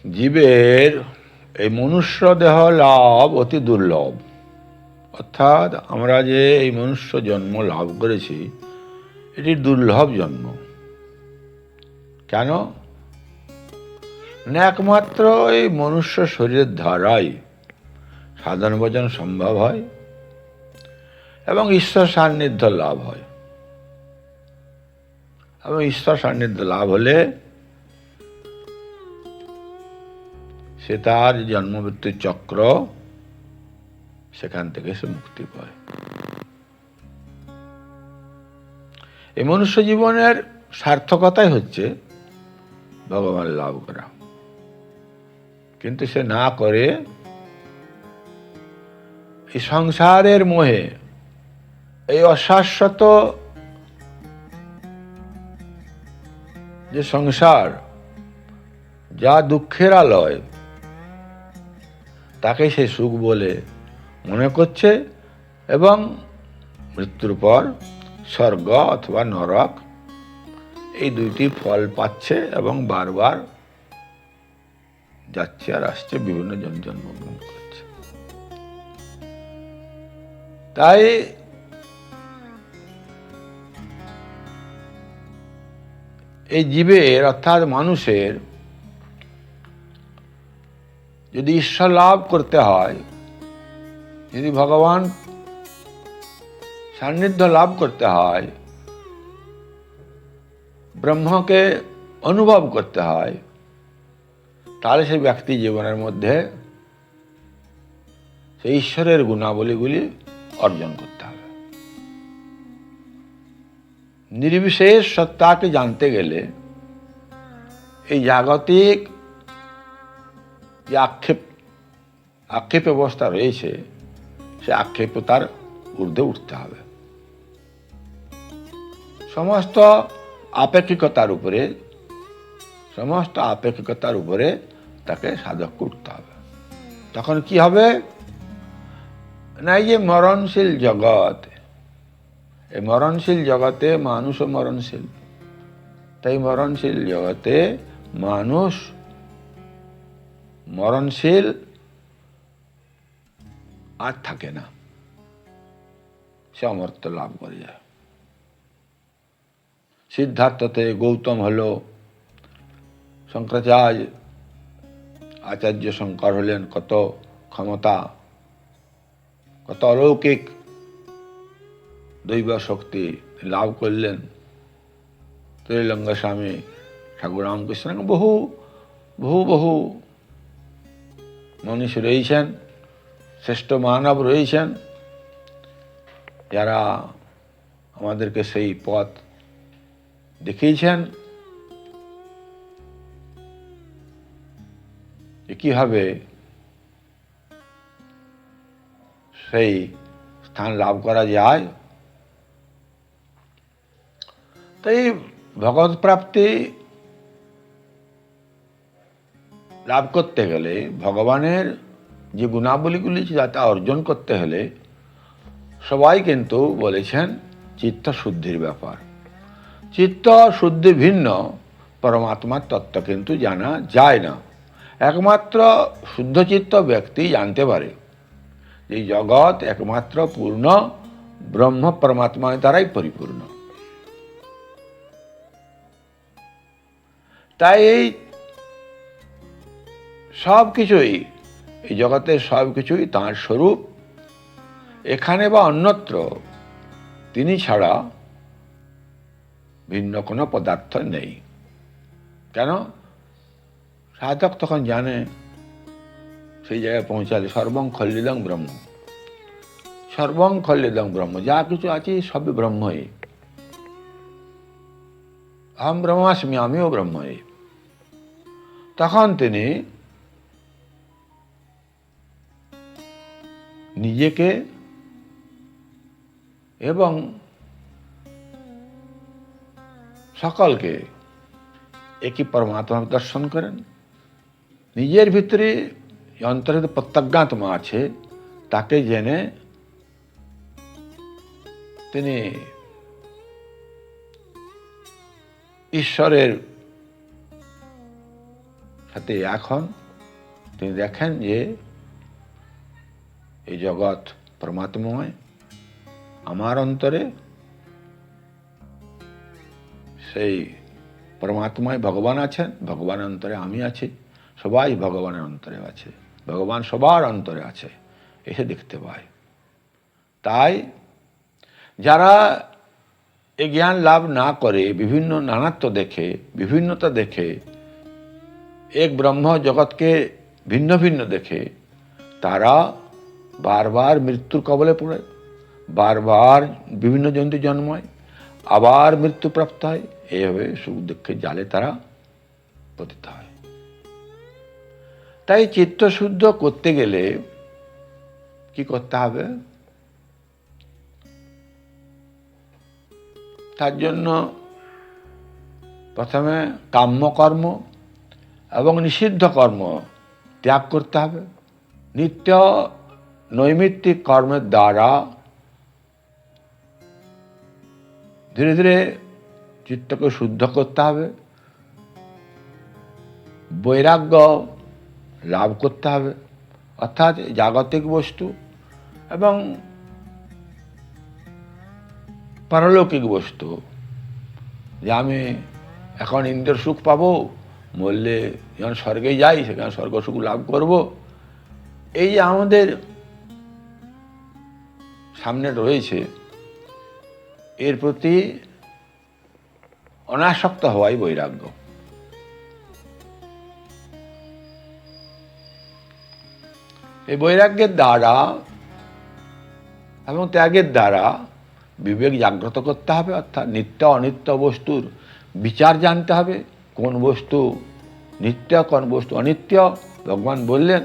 জীবের এই মনুষ্য দেহ লাভ অতি দুর্লভ। অর্থাৎ আমরা যে এই মনুষ্য জন্ম লাভ করেছি এটি দুর্লভ জন্ম। কেন না, একমাত্র এই মনুষ্য শরীরের দ্বারাই সাধন ভজন সম্ভব হয় এবং ঈশ্বর সান্নিধ্য লাভ হয়। এবং ঈশ্বর সান্নিধ্য লাভ হলে সে তার জন্মমৃত্যুর চক্র, সেখান থেকে সে মুক্তি পায়। এই মনুষ্য জীবনের সার্থকতাই হচ্ছে ভগবান লাভ করা, কিন্তু সে না করে এই সংসারের মোহে, এই অশাশ্বত যে সংসার, যা দুঃখের আলয়, তাকে সে সুখ বলে মনে করছে এবং মৃত্যুর পর স্বর্গ অথবা নরক এই দুইটি ফল পাচ্ছে এবং বারবার যাচ্ছে আর আসছে, বিভিন্ন জন জন্মগ্রহণ করছে। তাই এই জীবের অর্থাৎ মানুষের যদি ঈশ্বর লাভ করতে হয়, যদি ভগবান সান্নিধ্য লাভ করতে হয়, ব্রহ্মকে অনুভব করতে হয়, তাহলে সেই ব্যক্তি জীবনের মধ্যে সেই ঈশ্বরের গুণাবলীগুলি অর্জন করতে হবে। নির্বিশেষ সত্তাকে জানতে গেলে এই জাগতিক যে আক্ষেপ অবস্থা রয়েছে, সে আক্ষেপতার ঊর্ধ্বে উঠতে হবে। সমস্ত আপেক্ষিকতার উপরে তাকে সাধক উঠতে হবে। তখন কি হবে না, এই যে মরণশীল জগৎ, এই মরণশীল জগতে মানুষও মরণশীল। তাই মরণশীল জগতে মানুষ মরণশীল আর থাকে না, সে অমরত্ব লাভ করে যায়। সিদ্ধার্থতে গৌতম হলো, শঙ্করাচার্য আচার্য শঙ্কর হলেন, কত ক্ষমতা, কত অলৌকিক দৈব শক্তি লাভ করলেন। ত্রৈলঙ্গ স্বামী ঠাকুর রামকৃষ্ণ, বহু বহু বহু মনীষী রয়েছেন, শ্রেষ্ঠ মানব রয়েছেন, যারা আমাদেরকে সেই পথ দেখিয়েছেন যে কিভাবে সেই স্থান লাভ করা যায়। তাই ভগবত প্রাপ্তি লাভ করতে গেলে, ভগবানের যে গুণাবলীগুলি তা অর্জন করতে হলে, সবাই কিন্তু বলেছেন চিত্ত শুদ্ধির ব্যাপার। চিত্ত শুদ্ধি ভিন্ন পরমাত্মার তত্ত্ব কিন্তু জানা যায় না। একমাত্র শুদ্ধচিত্ত ব্যক্তি জানতে পারে যে জগৎ একমাত্র পূর্ণ ব্রহ্ম পরমাত্মার দ্বারাই পরিপূর্ণ। তাই এই সব কিছুই, এই জগতের সব কিছুই তাঁর স্বরূপ। এখানে বা অন্যত্র তিনি ছাড়া ভিন্ন কোনো পদার্থ নেই। কেন? সাধক তখন জানে, সেই জায়গায় পৌঁছালে সর্বং খল্লিদং ব্রহ্ম, সর্বং খল্লিদং ব্রহ্ম, যা কিছু আছে সবই ব্রহ্মই। আহম ব্রহ্মাস্মি, আমিও ব্রহ্মই। তখন তিনি নিজেকে এবং সকলকে একই পরমাত্মা দর্শন করেন। নিজের ভিতরে অন্তর্হিত প্রত্যজ্ঞাত্মা আছে, তাকে জেনে তিনি ঈশ্বরের সাথে এখন তিনি দেখেন যে এই জগৎ পরমাত্মময়, আমার অন্তরে সেই পরমাত্মায় ভগবান আছেন, ভগবানের অন্তরে আমি আছি, সবাই ভগবানের অন্তরে আছে, ভগবান সবার অন্তরে আছে, এসে দেখতে পায়। তাই যারা এই জ্ঞান লাভ না করে বিভিন্ন নানাত্ব দেখে, বিভিন্নতা দেখে, এক ব্রহ্ম জগৎকে ভিন্ন ভিন্ন দেখে, তারা বারবার মৃত্যুর কবলে পড়ে, বারবার বিভিন্ন জন্তু জন্মায়, আবার মৃত্যু প্রাপ্ত হয়, এইভাবে সুখ দুঃখের জালে তারা পতিত হয়। তাই চিত্তশুদ্ধ করতে গেলে কি করতে হবে? তার জন্য প্রথমে কাম্যকর্ম এবং নিষিদ্ধ কর্ম ত্যাগ করতে হবে। নিত্য নৈমিত্তিক কর্মের দ্বারা ধীরে ধীরে চিত্তকে শুদ্ধ করতে হবে, বৈরাগ্য লাভ করতে হবে। অর্থাৎ জাগতিক বস্তু এবং পারলৌকিক বস্তু, যে আমি এখন ইন্দ্রের সুখ পাবো, মরলে যখন স্বর্গে যাই সেখানে স্বর্গ সুখ লাভ করব, এই যে আমাদের সামনে রয়েছে, এর প্রতি অনাসক্ত হওয়াই বৈরাগ্য। এই বৈরাগ্যের দ্বারা এবং ত্যাগের দ্বারা বিবেক জাগ্রত করতে হবে। অর্থাৎ নিত্য অনিত্য বস্তুর বিচার জানতে হবে, কোন বস্তু নিত্য কোন বস্তু অনিত্য। ভগবান বললেন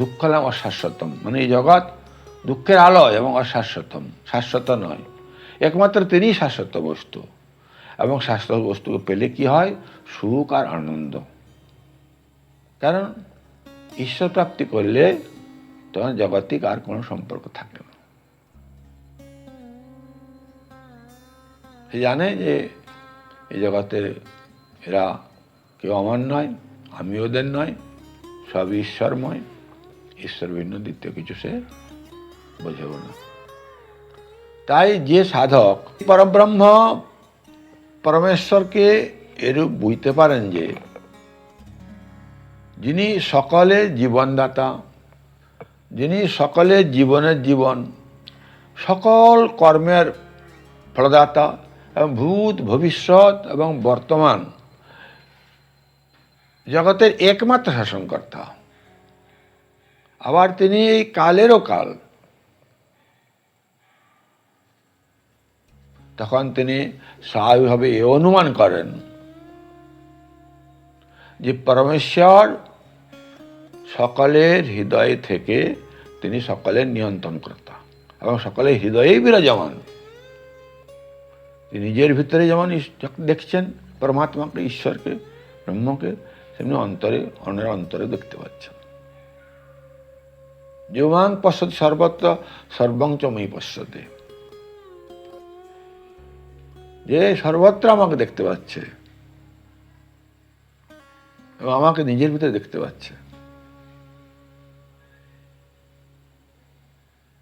দুঃখলাম অশাশ্বতম, মানে এই জগৎ দুঃখের আলয় এবং অশাশ্বতম, শাশ্বত নয়, একমাত্র তিনিই শাশ্বত বস্তু। এবং শাশ্বত বস্তুকে পেলে কি হয়? সুখ আর আনন্দ। কারণ ঈশ্বর প্রাপ্তি করলে তখন জগতিক আর কোনো সম্পর্ক থাকে না। সে জানে যে এই জগতের এরা কেউ আমার নয়, আমি ওদের নয়, সব ঈশ্বরময়, ঈশ্বর ভিন্ন দ্বিতীয় কিছু সে বোঝেও না। তাই যে সাধক পরব্রহ্ম পরমেশ্বরকে এরূপ বুঝতে পারেন যে যিনি সকলের জীবনদাতা, যিনি সকলের জীবনের জীবন, সকল কর্মের ফলদাতা এবং ভূত ভবিষ্যৎ এবং বর্তমান জগতের একমাত্র শাসনকর্তা, আবার তিনি এই কালেরও কাল, তখন তিনি স্বাভাবিকভাবে এ অনুমান করেন যে পরমেশ্বর সকলের হৃদয় থেকে তিনি সকলের নিয়ন্ত্রণকর্তা এবং সকলের হৃদয়েই বিরাজমান। তিনি নিজের ভিতরে যেমন দেখছেন পরমাত্মাকে, ঈশ্বরকে, ব্রহ্মকে, সেমনি অন্তরে অন্যের অন্তরে দেখতে পাচ্ছেন। যোমাং পশ্যতি সর্বত্র সর্বং চ ময়ি পশ্যতে, যে সর্বত্র আমাকে দেখতে পাচ্ছে এবং আমাকে নিজের ভিতরে দেখতে পাচ্ছে,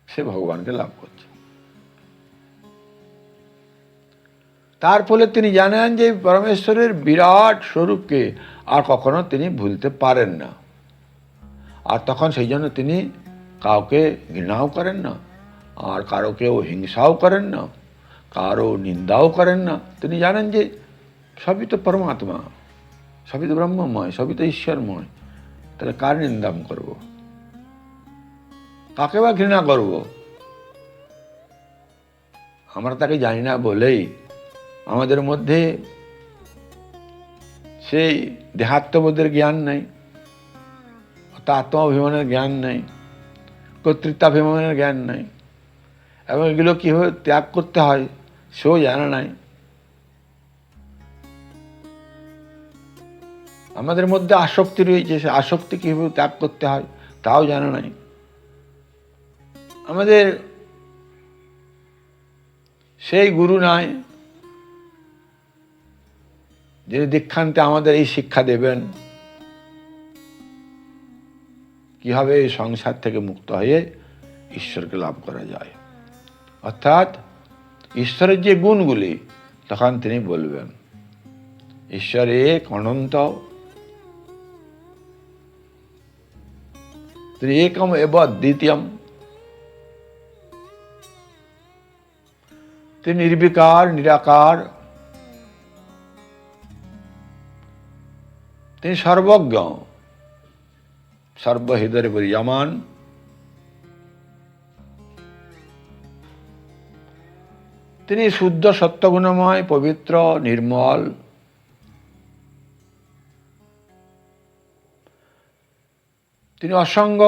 সে ভগবানকে লাভ করছে। তার ফলে তিনি জানেন যে পরমেশ্বরের বিরাট স্বরূপকে আর কখনো তিনি ভুলতে পারেন না। আর তখন সেই জন্য তিনি কাউকে ঘৃণাও করেন না, আর কারো কেউ হিংসাও করেন না, কারো নিন্দাও করেন না। তিনি জানেন যে সবই তো পরমাত্মা, সবই তো ব্রহ্মময়, সবই তো ঈশ্বরময়, তাহলে কার নিন্দা করব, কাকে বা ঘৃণা করব? আমরা তাকে জানি না বলেই আমাদের মধ্যে সেই দেহাত্মবোধের জ্ঞান নেই, আত্মাভিমানের জ্ঞান নেই, কর্তৃত্বাভিমানের জ্ঞান নেই, এবং এগুলো কীভাবে ত্যাগ করতে হয় সেও জানা নাই। আমাদের মধ্যে আসক্তি রয়েছে, সে আসক্তি কীভাবে ত্যাগ করতে হয় তাও জানা নাই। আমাদের সেই গুরু নাই যিনি দীক্ষান্তে আমাদের এই শিক্ষা দেবেন। কিভাবে এই সংসার থেকে মুক্ত হয়ে ঈশ্বরকে লাভ করা যায়। অর্থাৎ ঈশ্বরের যে গুণগুলি, তখন তিনি বলবেন ঈশ্বর এক অনন্ত, তিনি একম এব দ্বিতীয়ম, তিনি নির্বিকার নিরাকার, তিনি সর্বজ্ঞ, সর্বহৃদয়ে বিরাজমান, তিনি শুদ্ধ সত্যগুণময়, পবিত্র, নির্মল, তিনি অসঙ্গ,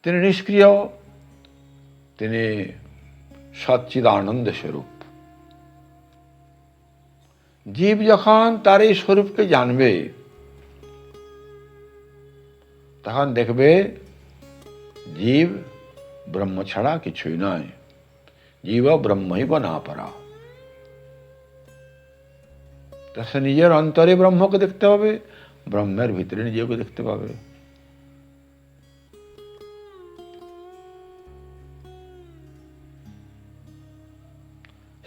তিনি নিষ্ক্রিয়, তিনি সচ্চিদানন্দ স্বরূপ। জীব যখন তার এই স্বরূপকে জানবে, তখন দেখবে জীব ব্রহ্ম ছাড়া কিছুই নয়। জীব ব্রহ্মৈব না পারা। তা সে নিজের অন্তরে ব্রহ্মকে দেখতে পাবে, ব্রহ্মের ভিতরে নিজেকে দেখতে পাবে।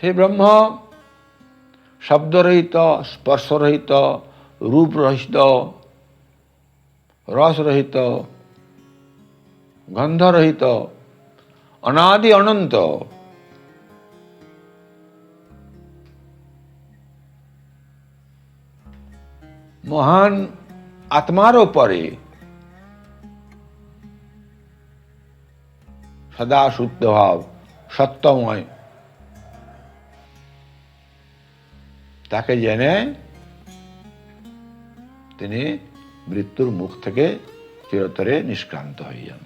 সেই ব্রহ্ম শব্দরহিত, স্পর্শরহিত, রূপরহিত, রসরহিত, গন্ধরহিত, অনাদি অনন্ত, মহান আত্মারও পরে সদা শুদ্ধ ভাব, সত্যময়, তাকে জেনে তিনি মৃত্যুর মুখ থেকে চিরতরে নিষ্ক্রান্ত হয়ে যান।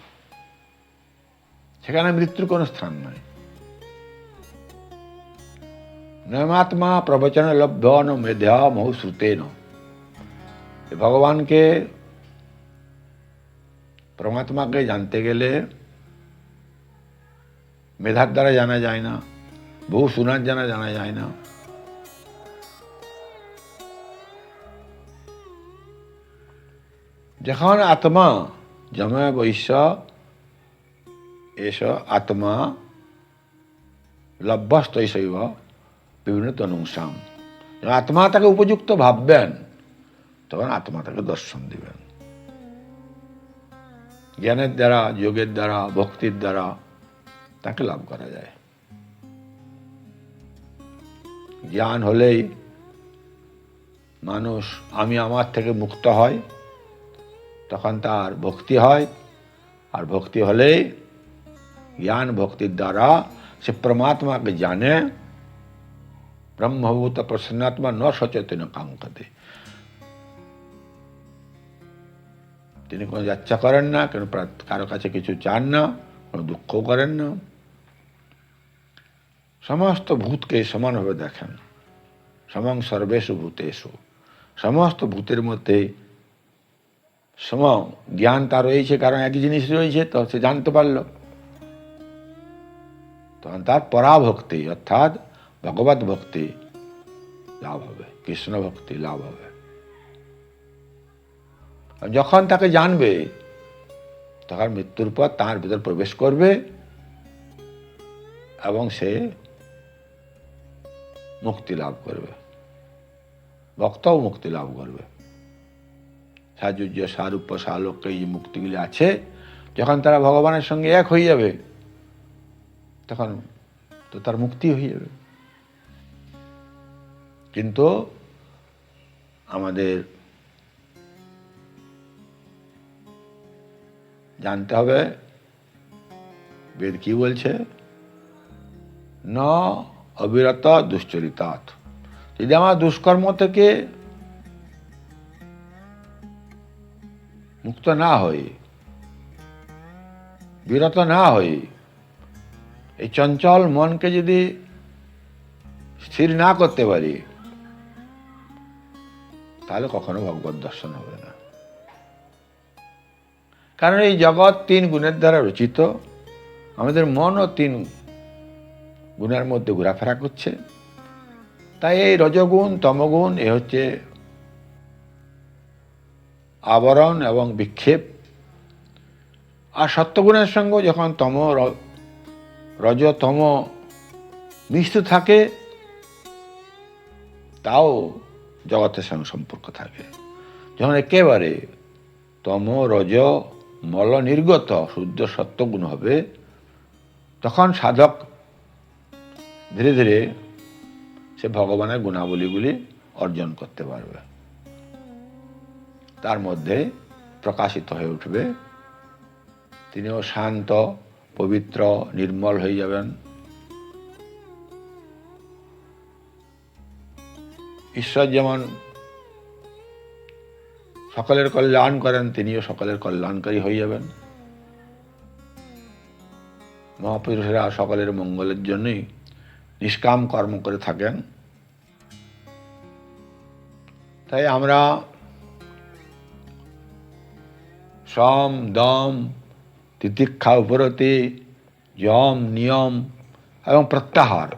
সেখানে মৃত্যুর কোনো স্থান নয়। নয়মাত্মা প্রবচন লভ্য ন মেধা মহু শ্রুতেন। ভগবানকে, পরমাত্মাকে জানতে গেলে মেধার দ্বারা জানা যায় না, বহু শোনার জানা যায় না। যখন আত্মা জমে বৈশ্য এস আত্মা লভ্যস্তৈব বিভিন্ন তনুংসাম, যখন আত্মা তাকে উপযুক্ত ভাববেন, তখন আত্মা তাকে দর্শন দিবেন। জ্ঞানের দ্বারা, যোগের দ্বারা, ভক্তির দ্বারা তাকে লাভ করা যায়। জ্ঞান হলেই মানুষ আমি আমার থেকে মুক্ত হয়, তখন তার ভক্তি হয়। আর ভক্তি হলেই জ্ঞান ভক্তির দ্বারা সে পরমাত্মাকে জানে। ব্রহ্মভূত প্রসন্নাত্মা ন সচেতন কাঙ্ক্ষতে। তিনি কোনো যাচ্ছা করেন না, কেন কারো কাছে কিছু চান না, কোনো দুঃখ করেন না। সমস্ত ভূতকে সমানভাবে দেখেন। সমং সর্বেষু ভূতেষু, সমস্ত ভূতের মধ্যে সম জ্ঞান তার রয়েছে, কারণ একই জিনিস রয়েছে, তো সে জানতে পারল। তখন তার পরাভক্তি অর্থাৎ ভগবত ভক্তি লাভ হবে, কৃষ্ণ ভক্তি লাভ হবে। যখন তাকে জানবে, তখন মৃত্যুর পর তার ভিতর প্রবেশ করবে এবং সে মুক্তি লাভ করবে, ভক্তও মুক্তি লাভ করবে। সাযুজ্য, সারূপ্য, সালোক্য, এই যে মুক্তিগুলি আছে, যখন তারা ভগবানের সঙ্গে এক হয়ে যাবে, তখন তো তার মুক্তি হয়ে যাবে। কিন্তু আমাদের জানতে হবে বেদ কি বলছে, ন অবিরত দুশ্চরিতাৎ। যদি আমার দুষ্কর্ম থেকে মুক্ত না হই, বিরত না হই, এই চঞ্চল মনকে যদি স্থির না করতে পারি, তাহলে কখনো ভগবত দর্শন হবে না। কারণ এই জগৎ 3 গুণের দ্বারা রচিত। আমাদের মনও 3 গুণের মধ্যে ঘোরাফেরা করছে। তাই এই রজগুণ, তমগুণ, এ হচ্ছে আবরণ এবং বিক্ষেপ। আর সত্যগুণের সঙ্গে যখন রজতম মিশ্র থাকে, তাও জগতের সঙ্গে সম্পর্ক থাকে। যখন একেবারে তম রজ মল নির্গত শুদ্ধ সত্যগুণ হবে, তখন সাধক ধীরে ধীরে সে ভগবানের গুণাবলীগুলি অর্জন করতে পারবে, তার মধ্যে প্রকাশিত হয়ে উঠবে। তিনিও শান্ত, পবিত্র, নির্মল হয়ে যাবেন। ঈশ্বর যেমন সকলের কল্যাণ করেন, তিনিও সকলের কল্যাণকারী হয়ে যাবেন। মহাপুরুষেরা সকলের মঙ্গলের জন্যই নিষ্কাম কর্ম করে থাকেন। তাই আমরা সম, দম, তিতিক্ষা, উপরতি, যম, নিয়ম এবং প্রত্যাহার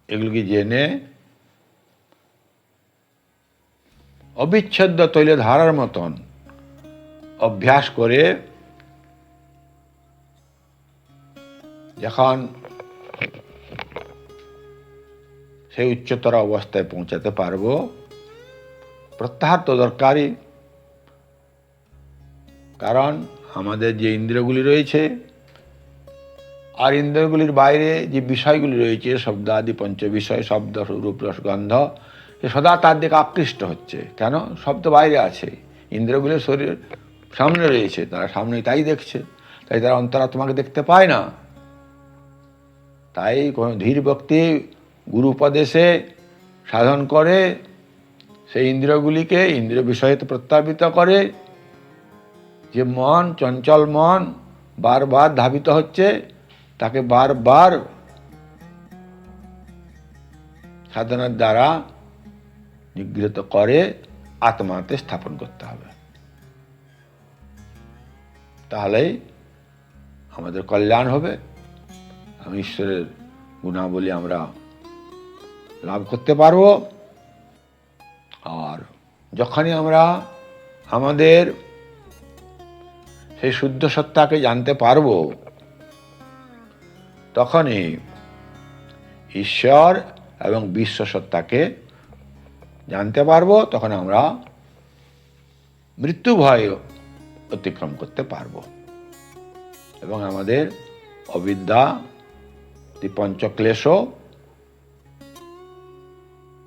এগুলিকে জেনে অবিচ্ছেদ্য তৈলে ধারার মতন অভ্যাস করে যখন সেই উচ্চতর অবস্থায় পৌঁছাতে পারবো, প্রত্যাহার তো দরকারই। কারণ আমাদের যে ইন্দ্রিয়গুলি রয়েছে আর ইন্দ্রিয়গুলির বাইরে যে বিষয়গুলি রয়েছে, শব্দাদি পঞ্চ বিষয়, শব্দ, রূপ, রস, গন্ধ, এ সদা তার দিকে আকৃষ্ট হচ্ছে। কেন? শব্দ বাইরে আছে, ইন্দ্রিয়গুলির শরীর সামনে রয়েছে, তারা সামনে তাই দেখছে, তাই তারা অন্তরাত্মাকে দেখতে পায় না। তাই কোনো ধীর ব্যক্তি গুরু উপদেশে সাধন করে সেই ইন্দ্রিয়গুলিকে ইন্দ্রিয় বিষয়তে প্রত্যাপিত করে। যে মন, চঞ্চল মন বারবার ধাবিত হচ্ছে, তাকে বারবার সাধনার দ্বারা নিগৃহীত করে আত্মাতে স্থাপন করতে হবে। তাহলেই আমাদের কল্যাণ হবে, ঈশ্বরের গুণাবলী আমরা লাভ করতে পারব। আর যখনই আমরা আমাদের সেই শুদ্ধ সত্তাকে জানতে পারব, তখনই ঈশ্বর এবং বিশ্ব সত্তাকে জানতে পারব। তখন আমরা মৃত্যু ভয় অতিক্রম করতে পারব এবং আমাদের অবিদ্যা, পঞ্চক্লেশ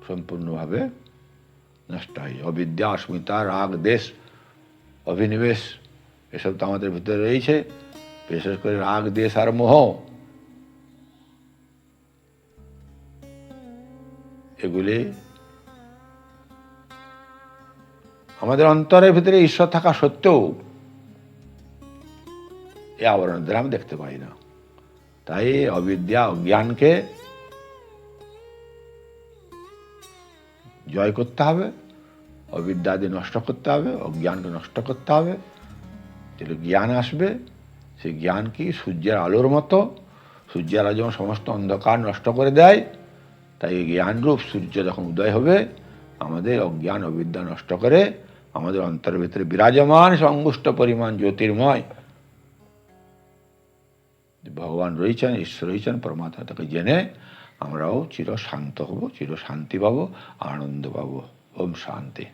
সম্পূর্ণভাবে নষ্ট হয়। অবিদ্যা, অস্মিতা, রাগ, দেশ, অভিনিবেশ এসব তো আমাদের ভিতরে রয়েছে। বিশেষ করে রাগ, দেশ আর মোহ, এগুলি আমাদের অন্তরের ভিতরে ঈশ্বর থাকা সত্ত্বেও এই আবরণের দ্বারা আমি দেখতে পাই না। তাই অবিদ্যা, অজ্ঞানকে জয় করতে হবে, অবিদ্যাদি নষ্ট করতে হবে, অজ্ঞানকে নষ্ট করতে হবে। তাহলে জ্ঞান আসবে। সেই জ্ঞান কি? সূর্যের আলোর মতো। সূর্যের আলো যেমন সমস্ত অন্ধকার নষ্ট করে দেয়, তাই জ্ঞানরূপ সূর্য যখন উদয় হবে, আমাদের অজ্ঞান অবিদ্যা নষ্ট করে আমাদের অন্তরের ভিতরে বিরাজমান সংগুষ্ট পরিমাণ জ্যোতির্ময় ভগবান রয়েছেন, ঈশ্বর রয়েছেন, পরমাত্মা, তাকে জেনে আমরাও চির শান্ত হব, চির শান্তি পাবো, আনন্দ পাবো। ওম শান্তি।